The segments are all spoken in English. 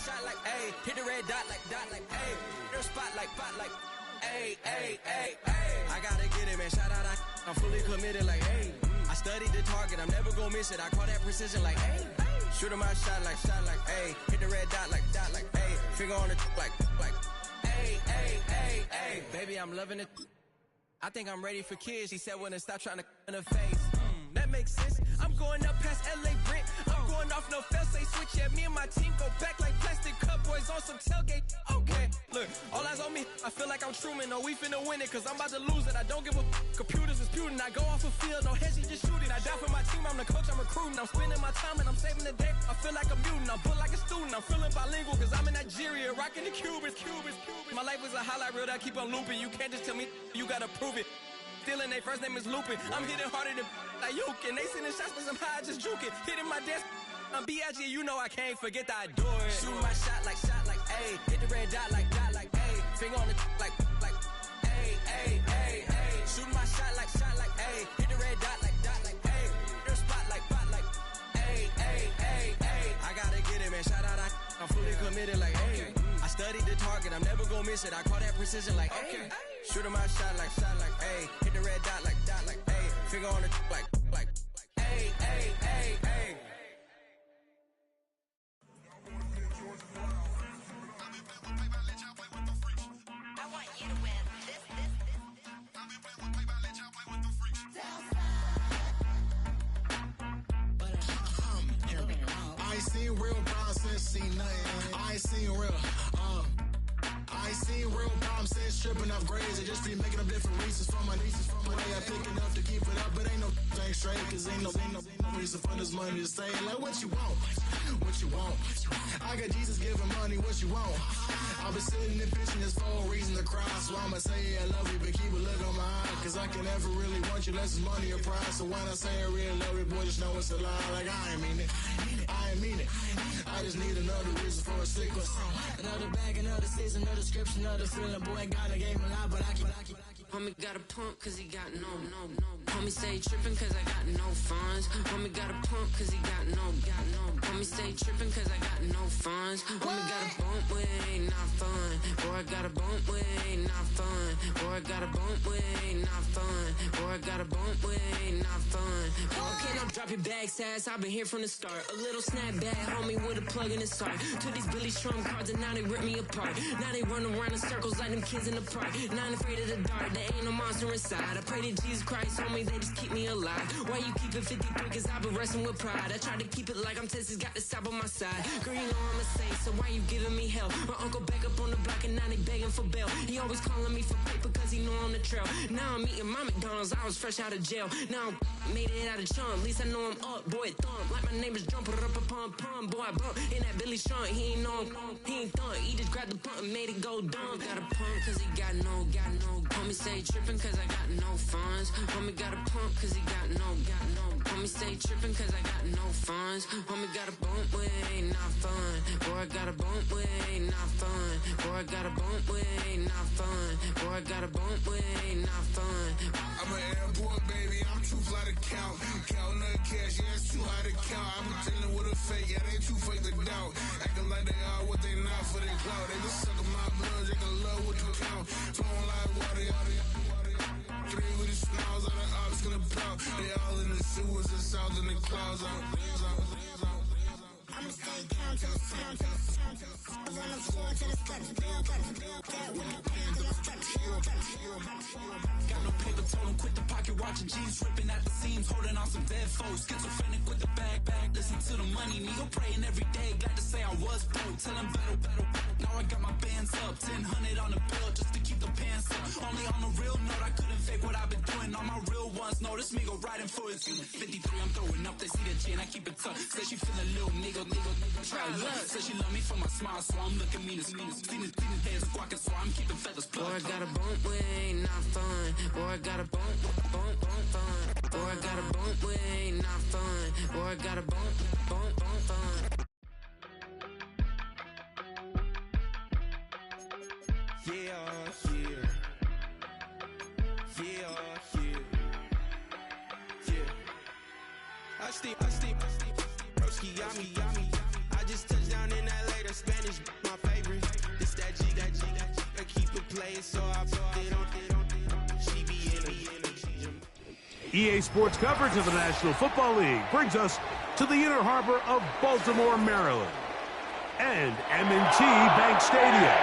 shot like, ayy. Hit the red dot like, ayy. Their spot like, ayy, ayy, ayy, ayy. I gotta get it, man. Shout out, I'm fully committed like, ayy. I studied the target, I'm never gonna miss it. I call that precision like, ayy. Shoot my shot like, ayy. Hit the red dot like, ayy. Finger on the like, ayy, ayy, ayy, ayy. Baby, I'm loving it. I think I'm ready for kids. She said when to stop trying to in her face. That makes sense. I'm going up past LA Brent. I'm going off no fail, say switch. Yeah, me and my team go back like plastic cup boys on some tailgate. Okay, look, all eyes on me. I feel like I'm Truman. No, we finna win it, cause I'm about to lose it. I don't give a computers disputing. I go off a field, no heads, just shooting. I die for my team, I'm the coach, I'm recruiting. I'm spending my time and I'm saving the day. I feel like a mutant, I'm built like a student. I'm feeling bilingual, cause I'm in Nigeria, rocking the Cubans. My life is a highlight reel that I keep on looping. You can't just tell me, you gotta prove it. Stealing, they first name is Lupin. I'm hitting harder than like Yukin. They sending shots, but somehow I just juke it. Hitting my desk, I'm B.I.G. You know I can't forget that I do it. Shoot my shot like, ayy. Hit the red dot like, ayy. Finger on the like, ayy, ayy, ayy, ayy. Shoot my shot like, ayy. Hit the red dot like, ayy. Their spot like, ayy, ayy, ayy, ayy. I gotta get it, man. Shout out, I'm fully committed like, ayy. I studied the target, I'm never gonna miss it. I call that precision like, ayy. Shoot my shot like, ayy. Hit the red dot like, ayy. Finger on the like, ayy, ayy, ayy, ayy. I want you to win. This. I ain't seen real problems since seen nothing. I ain't seen real, I ain't seen real problems since stripping off grades and just be making up different reasons for my nieces. But I pick enough to keep it up, but ain't no thing straight, cause ain't no reason for this money to stay. Like, what you want? What you want? I got Jesus giving money, what you want? I've been sitting and pitching this for a reason to cry, so I'ma say I love you, but keep a look on my eye, cause I can never really want you unless it's money or pride. So when I say I really love you, boy, just know it's a lie. Like, I ain't mean it. I ain't mean it. I just need another reason for a sequence. Another bag, another season, another description, another feeling. Boy, God, I gave him a lot, but I keep. Homie got a pump cause he got no. Homie stay trippin' cause I got no funds. Homie got a pump cause he got no. Homie stay trippin' cause I got no funds. Homie got a bump with ain't not fun. Boy, I got a bump with ain't not fun. Boy, I got a bump with ain't not fun. Boy, I got a bump with ain't not fun. Okay, now drop your bag, sass. I've been here from the start. A little snapback, homie, with a plug in his heart. Took these Billy Trump cards and now they rip me apart. Now they run around in circles like them kids in the park. Now I'm afraid of the dark, there ain't no monster inside. I pray to Jesus Christ, homie, they just keep me alive. Why you keep it 53? Cause I've been wrestling with pride. I try to keep it like I'm Texas, got the stop on my side. Girl, you know I'm a saint, so why you giving me hell? My uncle back up on the block and now they begging for bail. He always calling me for paper cause he know I'm the trail. Now I'm eating my McDonald's, I was fresh out of jail. Now I'm made it out of chump, at least I know I'm up, boy, thump. Like my name is Jump, put up a pump, boy, I bump. In that Billy Sean, he ain't know, he ain't thump. He just grabbed the pump and made it go dumb. Got a pump cause he got no. Homie stay trippin' cause I got no funds. Homie got a pump cause he got no. Homie stay trippin' cause I got no funds. Homie got a bump with ain't not fun. Boy, I got a bump with ain't not fun. Boy, I got a bump with ain't not fun. Boy, I got a bump with ain't not fun. I'm an airport baby, I'm too fly to count. Counting the cash, yeah, it's too high to count. I'm pretending with a fake, yeah, they too fake to doubt. Acting like they are what they not for their clout. They just suckin' my blood, they can love what you count. Flowing like water, three with the smiles on the ops gonna pop. They all in the sewers, the south in the clouds. I'ma stay calm to the sound. On the floor to the steps, build that one hand to the steps. Got no paper, told him quit the pocket, watching jeans ripping at the seams, holding on some dead foes. Schizophrenic with the bag, listen to the money, nigga praying every day. Glad to say I was broke, tell him battle. Now I got my bands up, 1000 on the bill just to keep the pants up. Only on the real note, I couldn't fake what I've been doing. All my real ones know this nigga riding for his unit. 53, I'm throwing up, they see the chain, I keep it tough. Say she feeling little nigga, try luck. Say she love me for my smile, so I'm looking mean as Seen his head squawking, so I'm keeping feathers plucked. Boy, I got a bump with ain't not fun. Boy, I got a bump fun. Boy, I got a bump with ain't not fun. Boy, I got a bump fun. Yeah. I steam, broski got me. I just touched down in LA, the Spanish EA Sports coverage of the National Football League brings us to the inner harbor of Baltimore, Maryland, and M&T Bank Stadium.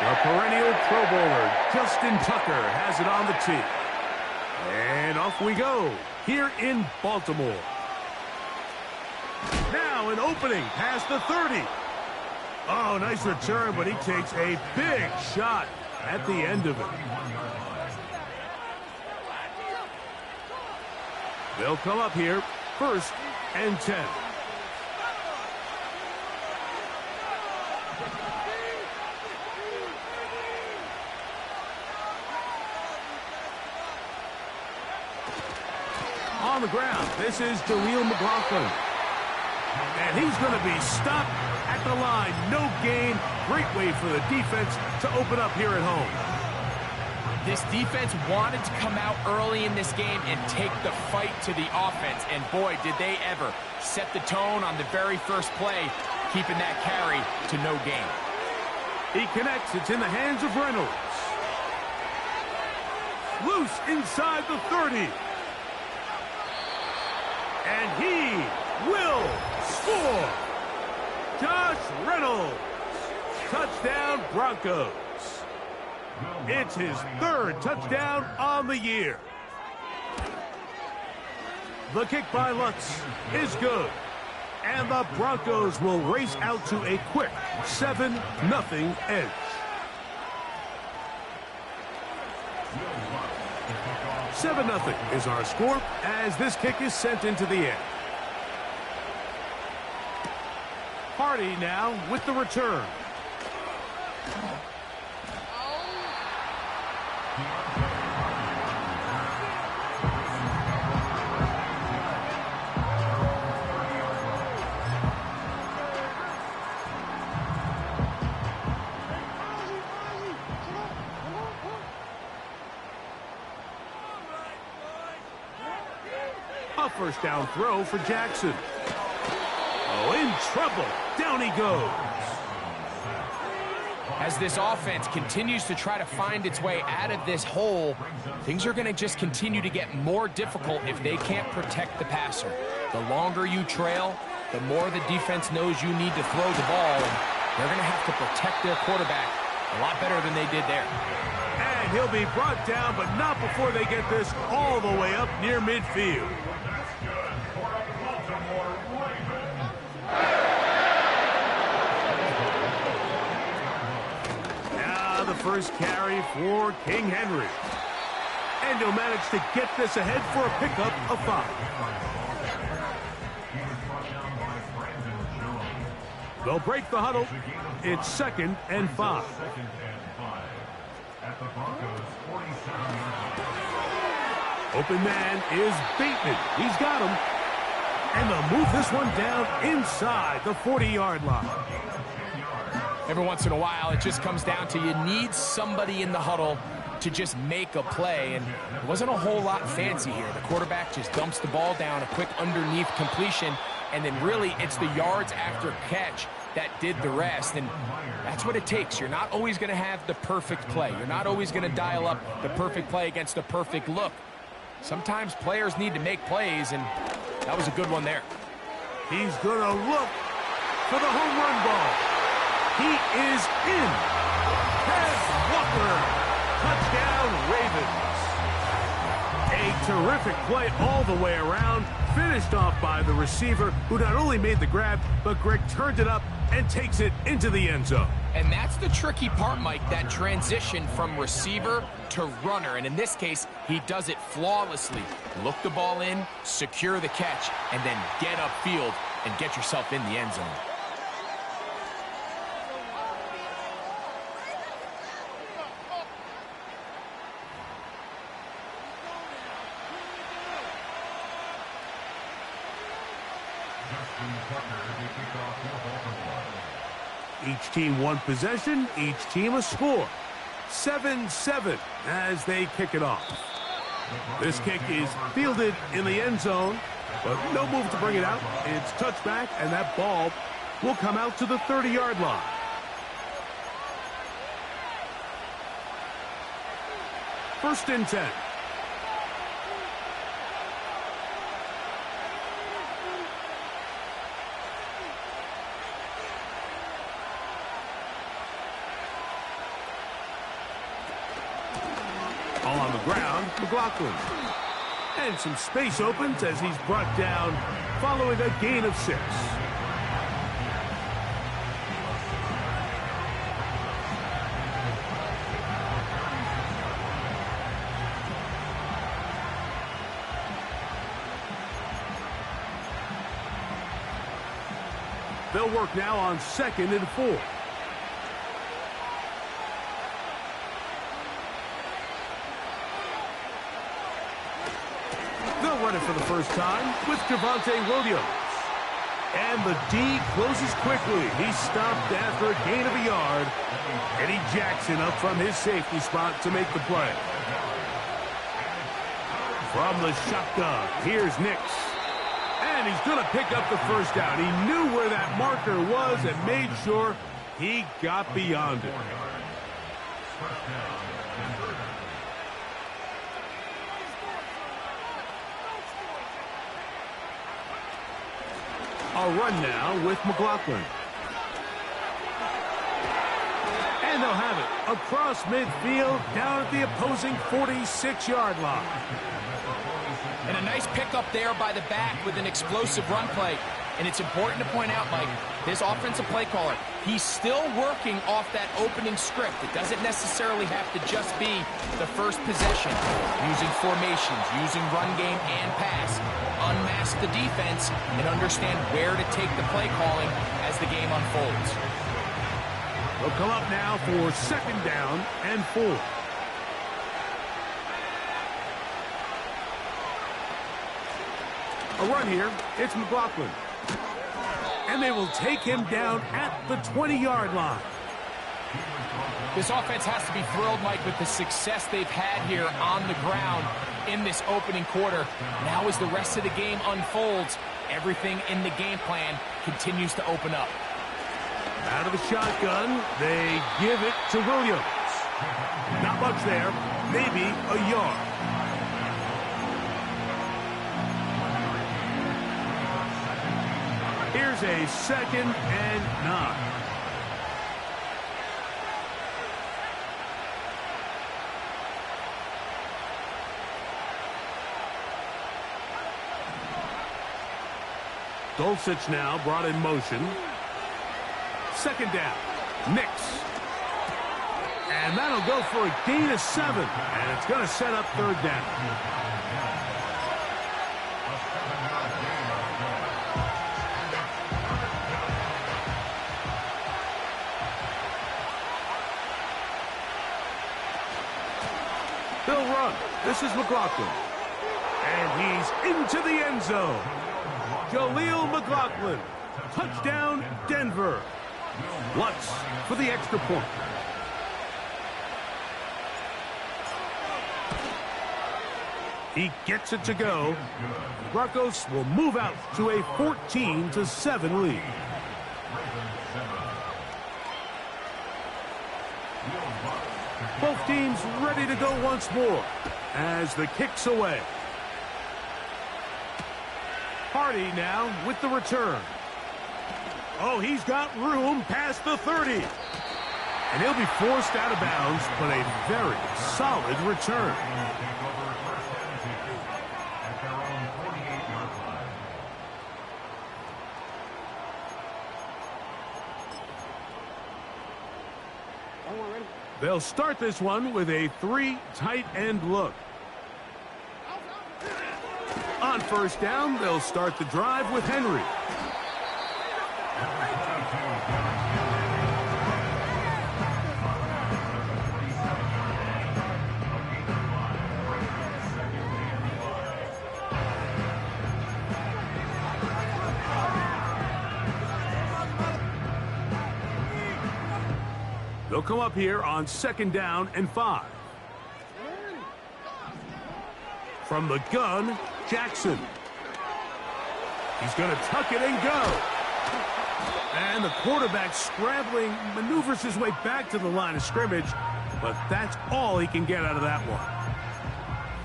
The perennial Pro Bowler, Justin Tucker, has it on the tee. And off we go, here in Baltimore. Now an opening past the 30. Oh, nice return, but he takes a big shot at the end of it. They'll come up here, 1st and 10. On the ground, this is Jaleel McLaughlin. And he's going to be stopped at the line. No gain. Great way for the defense to open up here at home. This defense wanted to come out early in this game and take the fight to the offense. And boy, did they ever set the tone on the very first play, keeping that carry to no gain. He connects. It's in the hands of Reynolds. Loose inside the 30. And he will score. Josh Reynolds. Touchdown, Broncos. It's his 3rd touchdown on the year. The kick by Lutz is good. And the Broncos will race out to a quick 7-0 edge. $7-0 is our score as this kick is sent into the air. Hardy now with the return. A first down throw for Jackson. Oh, in trouble. Down he goes. As this offense continues to try to find its way out of this hole, things are going to just continue to get more difficult if they can't protect the passer. The longer you trail, the more the defense knows you need to throw the ball, and they're going to have to protect their quarterback a lot better than they did there. And he'll be brought down, but not before they get this all the way up near midfield. Now the first carry for King Henry. And he'll manage to get this ahead for a pickup of 5. They'll break the huddle. It's 2nd and 5. Open man is Bateman. He's got him. And they'll move this one down inside the 40-yard line. Every once in a while, it just comes down to you need somebody in the huddle to just make a play, and it wasn't a whole lot fancy here. The quarterback just dumps the ball down, a quick underneath completion, and then really it's the yards after catch that did the rest, and that's what it takes. You're not always going to have the perfect play. You're not always going to dial up the perfect play against the perfect look. Sometimes players need to make plays, and that was a good one there. He's going to look for the home run ball. He is in. Head Walker. Touchdown, Ravens. A terrific play all the way around. Finished off by the receiver, who not only made the grab, but Greg turned it up and takes it into the end zone. And that's the tricky part, Mike, that transition from receiver to runner. And in this case, he does it flawlessly. Look the ball in, secure the catch, and then get upfield and get yourself in the end zone. Each team one possession, each team a score. 7-7 as they kick it off. This kick is fielded in the end zone, but no move to bring it out. It's touchback, and that ball will come out to the 30-yard line. First and 10. All on the ground, McLaughlin. And some space opens as he's brought down following a gain of 6. They'll work now on 2nd and 4. They'll run it for the first time with Javonte Williams. And the D closes quickly. He's stopped after a gain of a yard. Eddie Jackson up from his safety spot to make the play. From the shotgun, here's Nix. And he's going to pick up the first down. He knew where that marker was and made sure he got beyond it. A run now with McLaughlin. And they'll have it across midfield down at the opposing 46-yard line. And a nice pickup there by the back with an explosive run play. And it's important to point out, Mike, this offensive play caller, he's still working off that opening script. It doesn't necessarily have to just be the first possession. Using formations, using run game and pass. Unmask the defense and understand where to take the play calling as the game unfolds. They'll come up now for 2nd down and 4. A run here. It's McLaughlin. And they will take him down at the 20-yard line. This offense has to be thrilled, Mike, with the success they've had here on the ground in this opening quarter. Now as the rest of the game unfolds, everything in the game plan continues to open up. Out of the shotgun, they give it to Williams. Not much there, maybe a yard. Here's a 2nd and 9. Dulcich now brought in motion. 2nd down. Nix. And that'll go for a gain of 7. And it's going to set up 3rd down. They'll run. This is McLaughlin. And he's into the end zone. Jaleel McLaughlin. Touchdown, Denver. Lutz for the extra point. He gets it to go. Broncos will move out to a 14-7 lead. Both teams ready to go once more as the kick's away. Hardy now with the return. Oh, he's got room past the 30. And he'll be forced out of bounds, but a very solid return. They'll start this one with a 3 tight end look. On 1st down, they'll start the drive with Henry. They'll come up here on 2nd down and 5. From the gun, Jackson. He's going to tuck it and go. And the quarterback scrambling, maneuvers his way back to the line of scrimmage, but that's all he can get out of that one.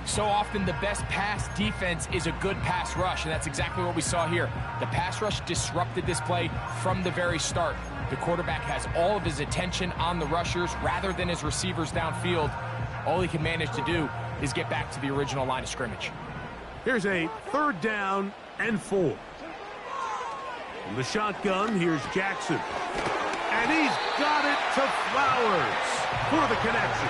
So often the best pass defense is a good pass rush, and that's exactly what we saw here. The pass rush disrupted this play from the very start. The quarterback has all of his attention on the rushers rather than his receivers downfield. All he can manage to do is get back to the original line of scrimmage. Here's a 3rd down and 4. From the shotgun, here's Jackson. And he's got it to Flowers for the connection.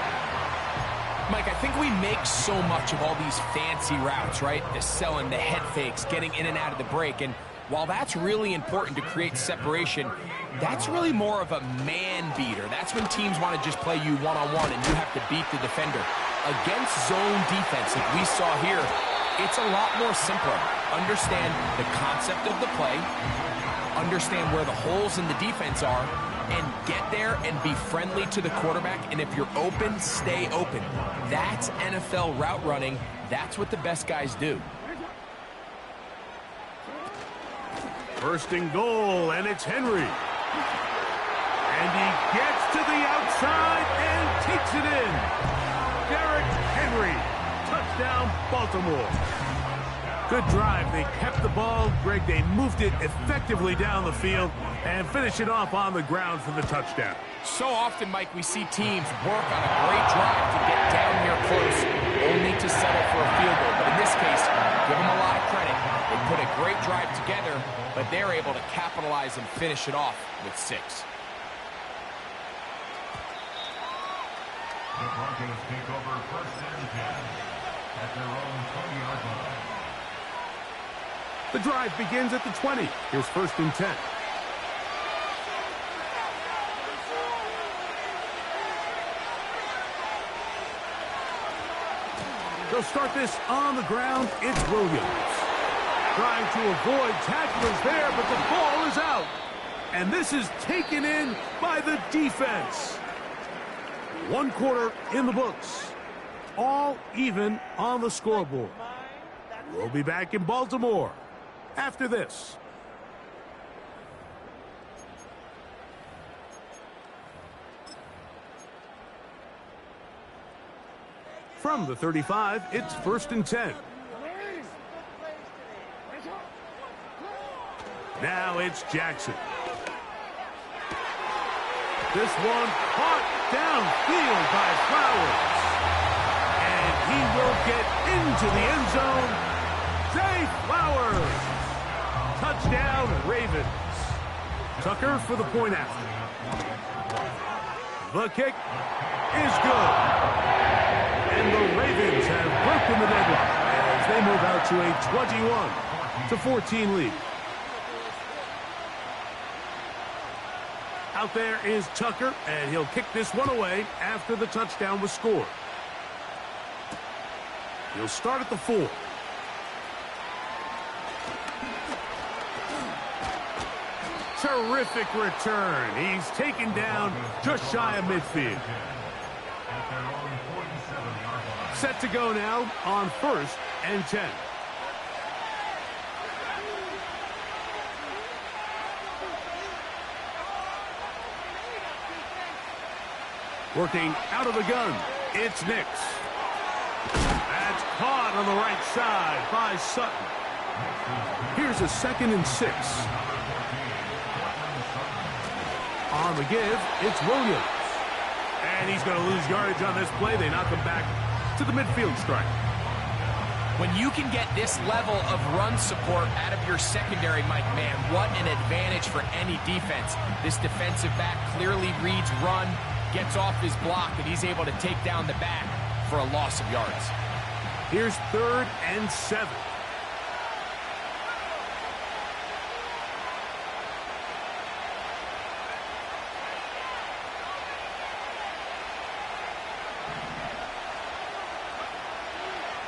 Mike, I think we make so much of all these fancy routes, right? The selling, the head fakes, getting in and out of the break. And while that's really important to create separation, that's really more of a man beater. That's when teams want to just play you one-on-one and you have to beat the defender. Against zone defense, like we saw here, it's a lot more simpler. Understand the concept of the play, understand where the holes in the defense are, and get there and be friendly to the quarterback. And if you're open, stay open. That's NFL route running. That's what the best guys do. 1st and goal, and it's Henry. And he gets to the outside and takes it in. Derrick Henry, touchdown Baltimore. Good drive. They kept the ball. Greg, they moved it effectively down the field and finish it off on the ground for the touchdown. So often, Mike, we see teams work on a great drive to get down here close, only to settle for a field goal. But in this case, give them a lot of credit. They put a great drive together, but they're able to capitalize and finish it off with 6. The Broncos take over 1st and 10 at their own 20-yard line. The drive begins at the 20. Here's 1st and 10. They'll start this on the ground. It's Williams. Trying to avoid tacklers there, but the ball is out. And this is taken in by the defense. 1 quarter in the books. All even on the scoreboard. We'll be back in Baltimore after this. From the 35, it's 1st and 10. Now it's Jackson. This one caught downfield by Flowers. And he will get into the end zone. Zay Flowers. Touchdown, Ravens. Tucker for the point after. The kick is good. And the Ravens have broken the deadlock as they move out to a 21-14 lead. Out there is Tucker, and he'll kick this one away after the touchdown was scored. He'll start at the 4. Terrific return. He's taken down just shy of midfield. Set to go now on 1st and 10. Working out of the gun, it's Nix. That's caught on the right side by Sutton. Here's a 2nd and 6. On the give, it's Williams. And he's going to lose yardage on this play. They knock him back to the midfield stripe. When you can get this level of run support out of your secondary, Mike, man, what an advantage for any defense. This defensive back clearly reads run, gets off his block, and he's able to take down the back for a loss of yards. Here's 3rd and 7.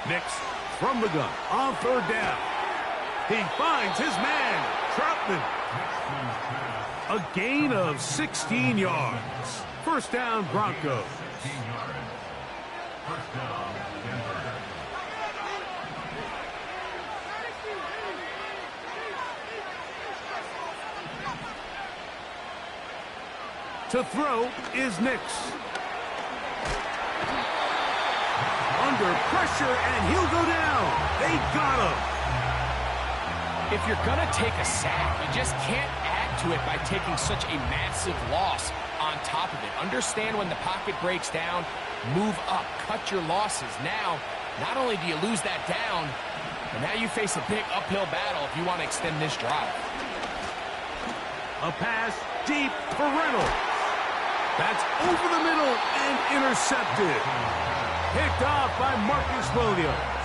Nix from the gun on 3rd down. He finds his man, Troutman. A gain of 16 yards. 1st down, Broncos. To throw is Nix. Under pressure, and he'll go down. They got him. If you're going to take a sack, you just can't add to it by taking such a massive loss on top of it. Understand when the pocket breaks down, move up, cut your losses. Now, not only do you lose that down, but now you face a big uphill battle if you want to extend this drive. A pass deep for Reynolds. That's over the middle and intercepted. Picked off by Marcus Williams.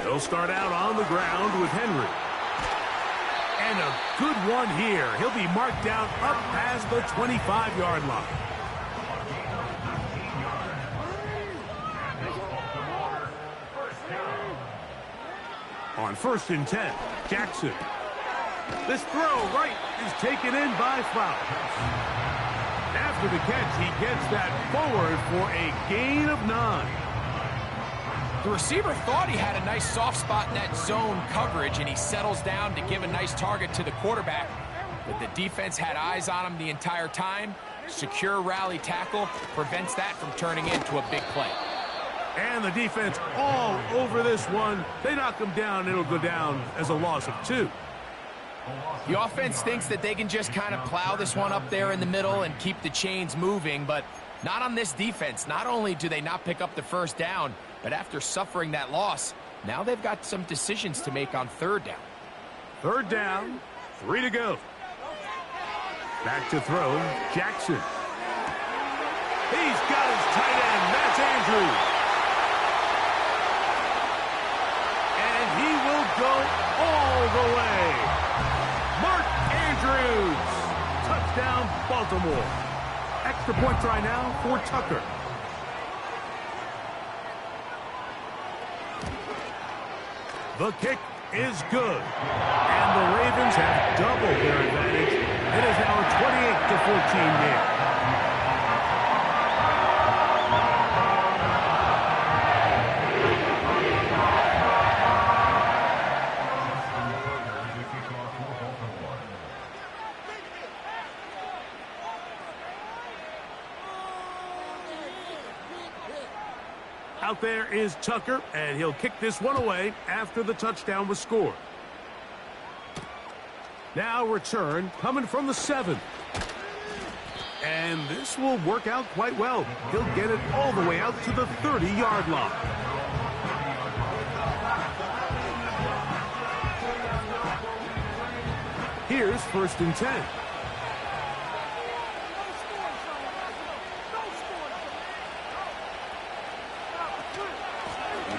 He'll start out on the ground with Henry. And a good one here. He'll be marked down up past the 25-yard line. On 1st and 10, Jackson. This throw right is taken in by Flowers. After the catch, he gets that forward for a gain of 9. The receiver thought he had a nice soft spot in that zone coverage, and he settles down to give a nice target to the quarterback. But the defense had eyes on him the entire time. Secure rally tackle prevents that from turning into a big play. And the defense all over this one. They knock him down. It'll go down as a loss of 2. The offense thinks that they can just kind of plow this one up there in the middle and keep the chains moving, but not on this defense. Not only do they not pick up the first down, but after suffering that loss, now they've got some decisions to make on 3rd down. 3rd down, 3 to go. Back to throw, Jackson. He's got his tight end, that's Andrews. And he will go all the way. Mark Andrews. Touchdown, Baltimore. Extra point try now for Tucker. The kick is good. And the Ravens have doubled their advantage. It is now a 28-14 game. Out there is Tucker, and he'll kick this one away after the touchdown was scored. Now return coming from the 7. And this will work out quite well. He'll get it all the way out to the 30-yard line. Here's 1st and 10.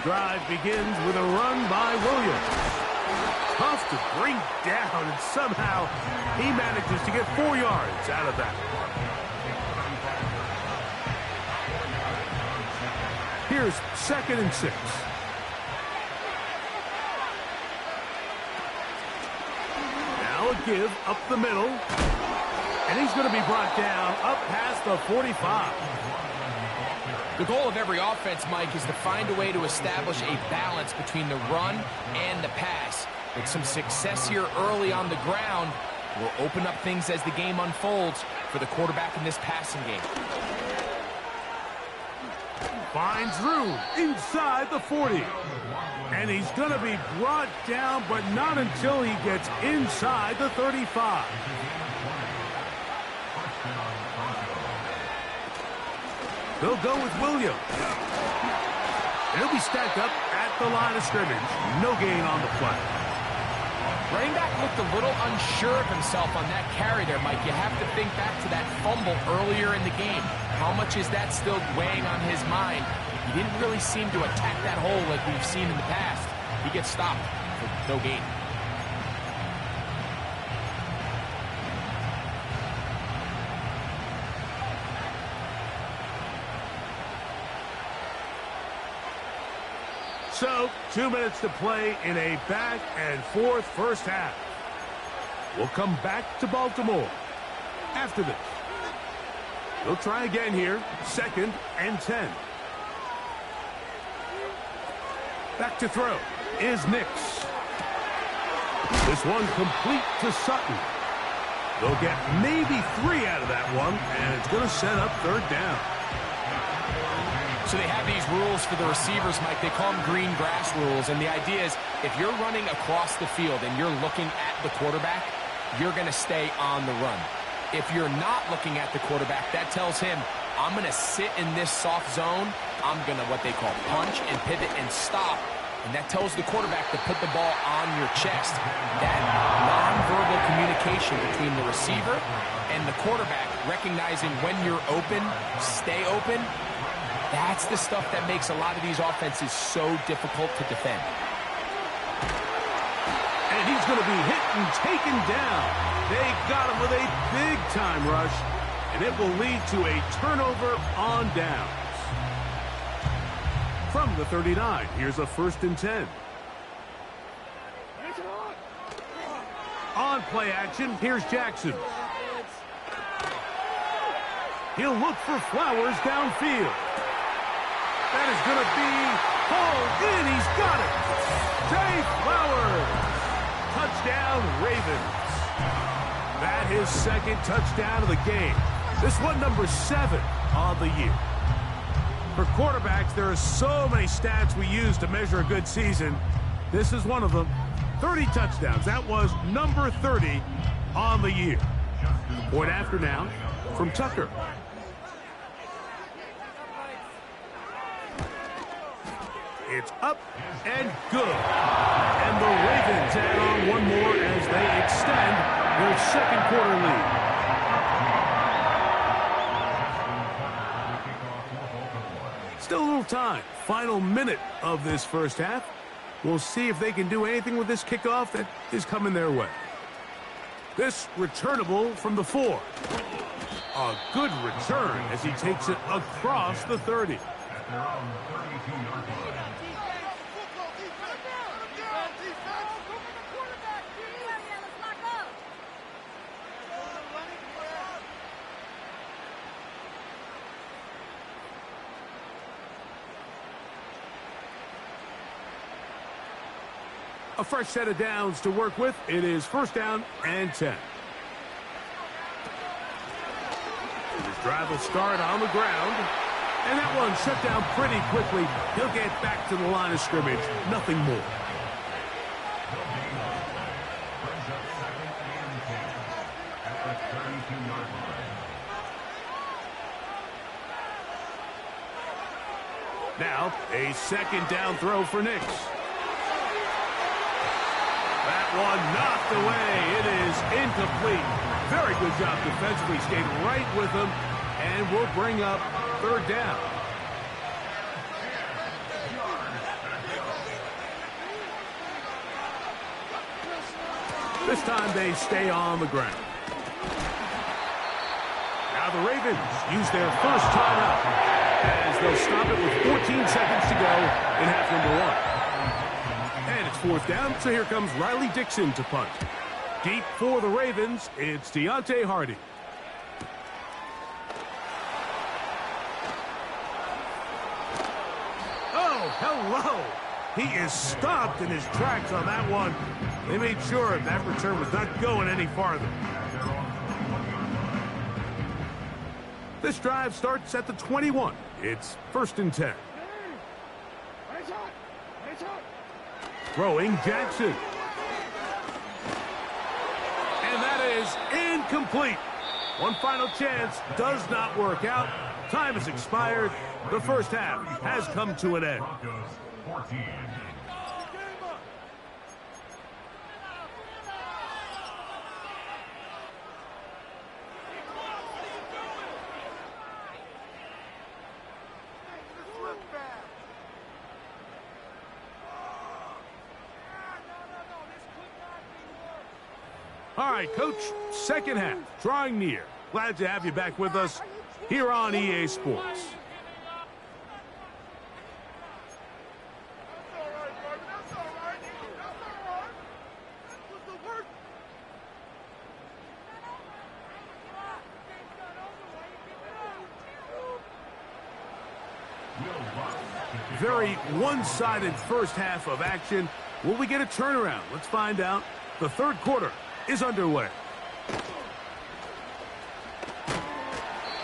Drive begins with a run by Williams. Tough to bring down, and somehow he manages to get 4 yards out of that. Here's 2nd and 6. Now a give up the middle. And he's going to be brought down up past the 45. The goal of every offense, Mike, is to find a way to establish a balance between the run and the pass. With some success here early on the ground, will open up things as the game unfolds for the quarterback in this passing game. Finds room inside the 40. And he's going to be brought down, but not until he gets inside the 35. They'll go with Williams. He'll be stacked up at the line of scrimmage. No gain on the play. Running back looked a little unsure of himself on that carry there, Mike. You have to think back to that fumble earlier in the game. How much is that still weighing on his mind? He didn't really seem to attack that hole like we've seen in the past. He gets stopped for no gain. So, 2 minutes to play in a back-and-forth first half. We'll come back to Baltimore after this. They'll try again here, 2nd and 10. Back to throw is Nix. This one complete to Sutton. They'll get maybe 3 out of that one, and it's going to set up 3rd down. So they have these rules for the receivers, Mike. They call them green grass rules, and the idea is if you're running across the field and you're looking at the quarterback, you're going to stay on the run. If you're not looking at the quarterback, that tells him, I'm going to sit in this soft zone. I'm going to what they call punch and pivot and stop. And that tells the quarterback to put the ball on your chest. That nonverbal communication between the receiver and the quarterback, recognizing when you're open, stay open, that's the stuff that makes a lot of these offenses so difficult to defend. And he's going to be hit and taken down. They got him with a big-time rush, and it will lead to a turnover on downs. From the 39, here's a 1st and 10. On play action, here's Jackson. He'll look for Flowers downfield. That is going to be hauled in. He's got it. Zay Flowers. Touchdown, Ravens. That his 2nd touchdown of the game. This one number 7 on the year. For quarterbacks, there are so many stats we use to measure a good season. This is one of them. 30 touchdowns. That was number 30 on the year. Point after now from Tucker. It's up and good. And the Ravens add on one more as they extend their 2nd quarter lead. Still a little time. Final minute of this first half. We'll see if they can do anything with this kickoff that is coming their way. This returnable from the 4. A good return as he takes it across the 30. A fresh set of downs to work with. It is 1st down and 10. His drive will start on the ground. And that one shut down pretty quickly. He'll get back to the line of scrimmage. Nothing more. Now, a 2nd down throw for Nix. That one knocked away. It is incomplete. Very good job defensively. Stayed right with him. And we'll bring up 3rd down. This time they stay on the ground. Now the Ravens use their first timeout as they'll stop it with 14 seconds to go in half number 1. And it's 4th down, so here comes Riley Dixon to punt. Deep for the Ravens, it's Deontay Hardy. Oh, hello! He is stopped in his tracks on that one. They made sure that return was not going any farther. This drive starts at the 21. It's 1st and 10. Throwing Jackson. And that is incomplete. One final chance does not work out. Time has expired. The first half has come to an end. All right, Coach, second half, drawing near. Glad to have you back with us here on EA Sports. Very one-sided first half of action. Will we get a turnaround? Let's find out. The third quarter is underway.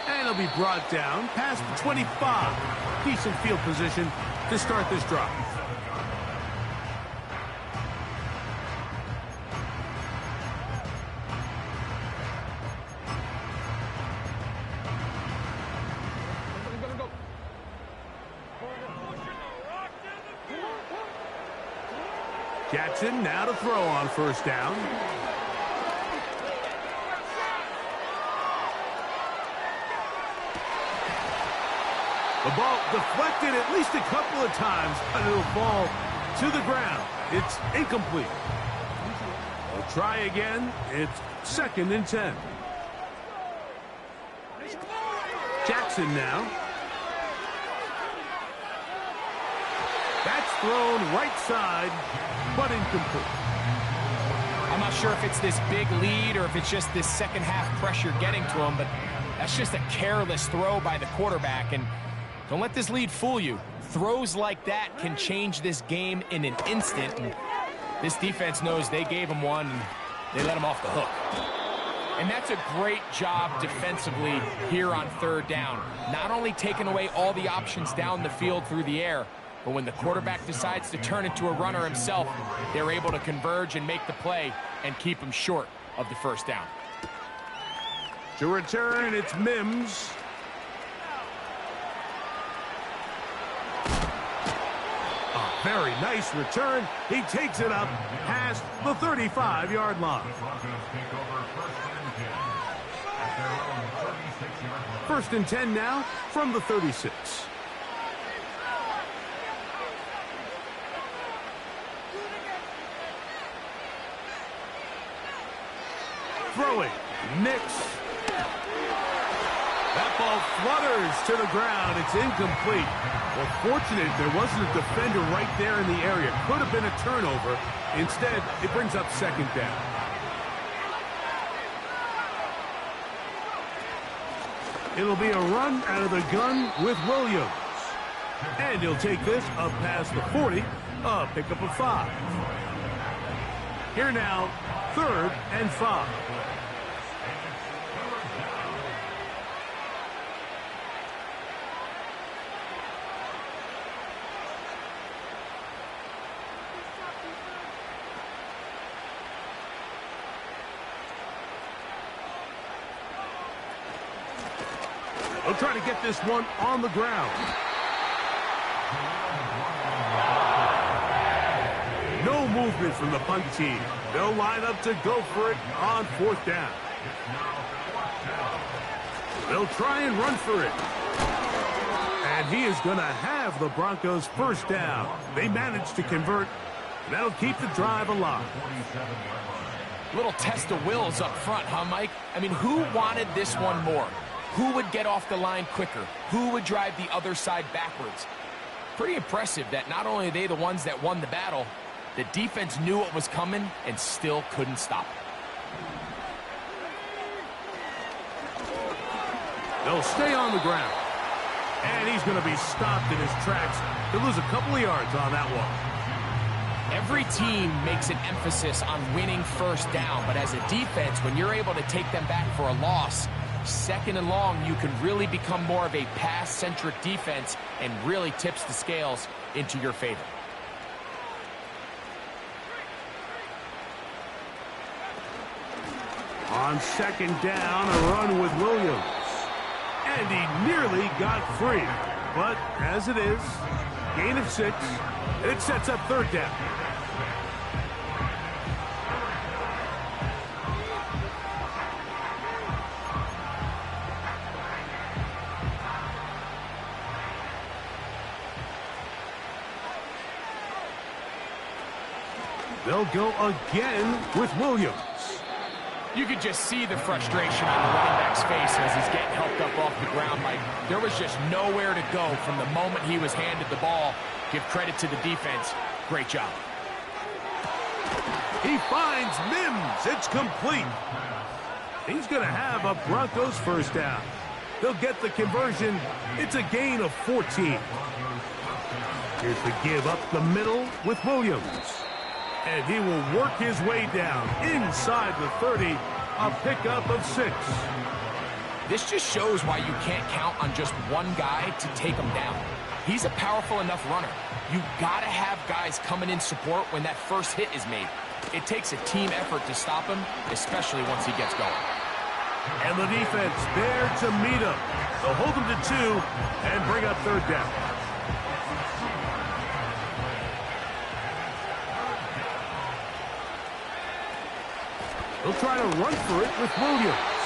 And he'll be brought down past the 25. Decent field position to start this drive. Jackson now to throw on first down. The ball deflected at least a couple of times, and it'll fall to the ground. It's incomplete. We'll try again. It's 2nd and 10. Jackson now. That's thrown right side, but incomplete. I'm not sure if it's this big lead or if it's just this second half pressure getting to him, but that's just a careless throw by the quarterback. And don't let this lead fool you. Throws like that can change this game in an instant. And this defense knows they gave him one, and they let him off the hook. And that's a great job defensively here on third down. Not only taking away all the options down the field through the air, but when the quarterback decides to turn into a runner himself, they're able to converge and make the play and keep him short of the first down. To return, it's Mims. A very nice return. He takes it up past the 35-yard line. First and 10 now from the 36. Throwing, Nix. That ball flutters to the ground. It's incomplete. Well, fortunate there wasn't a defender right there in the area. Could have been a turnover. Instead, it brings up 2nd down. It'll be a run out of the gun with Williams. And he'll take this up past the 40, a pickup of 5. Here now, 3rd and 5. They'll try to get this one on the ground. No movement from the punt team. They'll line up to go for it on 4th down. They'll try and run for it. And he is going to have the Broncos first down. They managed to convert, and that'll keep the drive alive. Little test of wills up front, huh, Mike? I mean, who wanted this one more? Who would get off the line quicker? Who would drive the other side backwards? Pretty impressive that not only are they the ones that won the battle, the defense knew what was coming and still couldn't stop it. They'll stay on the ground. And he's going to be stopped in his tracks. He'll lose a couple of yards on that one. Every team makes an emphasis on winning first down, but as a defense, when you're able to take them back for a loss, 2nd and long, you can really become more of a pass-centric defense and really tips the scales into your favor. On 2nd down, a run with Williams. And he nearly got free. But as it is, gain of 6, and it sets up 3rd down. They'll go again with Williams. You could just see the frustration on the running back's face as he's getting helped up off the ground. Like, there was just nowhere to go from the moment he was handed the ball. Give credit to the defense. Great job. He finds Mims. It's complete. He's going to have a Broncos first down. They'll get the conversion. It's a gain of 14. Here's the give up the middle with Williams. And he will work his way down inside the 30, a pickup of 6. This just shows why you can't count on just one guy to take him down. He's a powerful enough runner. You gotta have guys coming in support when that first hit is made. It takes a team effort to stop him, especially once he gets going. And the defense there to meet him. They'll hold him to 2 and bring up 3rd down. They'll try to run for it with Williams.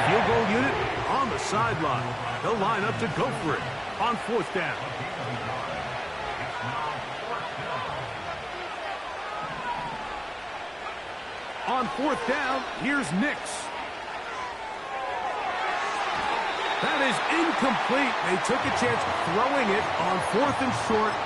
Field goal unit on the sideline. They'll line up to go for it on 4th down. On 4th down, here's Nix. That is incomplete. They took a chance throwing it on 4th and short.